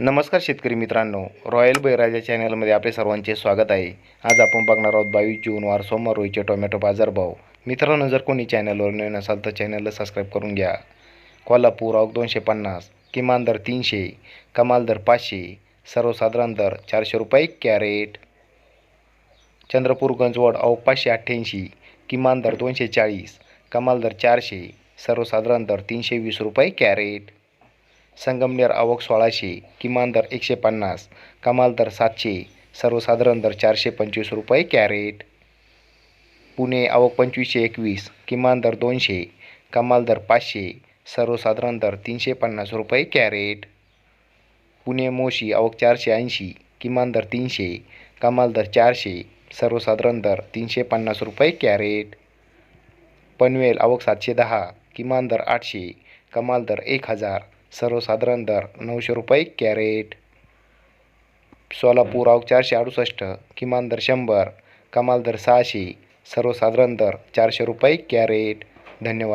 नमस्कार शेतकरी मित्रांनो, रॉयल बळीराजा चॅनलमध्ये आपले सर्वांचे स्वागत आहे। आज आपण बघणार आहोत 22 जून वार सोमवार रोजीचे टोमॅटो बाजारभाव। मित्रांनो, जर कोणी चॅनलवर नवीन असाल तर चॅनलला सबस्क्राईब करून घ्या। कोल्हापूर आवक 250, किमान दर 300, कमाल दर 500, सर्वसाधारण दर 400 रुपये कॅरेट। चंद्रपूर गंजवड आवक 588, किमान दर 240, कमाल दर 400, सर्वसाधारण दर 320 रुपये कॅरेट। संगमनेर आवक 1600, किमान दर 150, कमाल दर 700, सर्वसाधारण दर 425 रुपये कॅरेट। पुणे आवक 2521, किमान दर 200, कमाल दर 500, सर्वसाधारण दर 350 रुपये कॅरेट। पुणे मोशी आवक 480, किमान दर 300, कमाल दर 400, सर्वसाधारण दर 350 रुपये कॅरेट। पनवेल आवक 710, किमान दर 800, कमाल दर 1000, सर्वसाधारण दर 900 रुपये कॅरेट। सोलापूर आवक 468, किमान दर 100, कमाल दर 600, सर्वसाधारण दर 400 रुपये कॅरेट। धन्यवाद।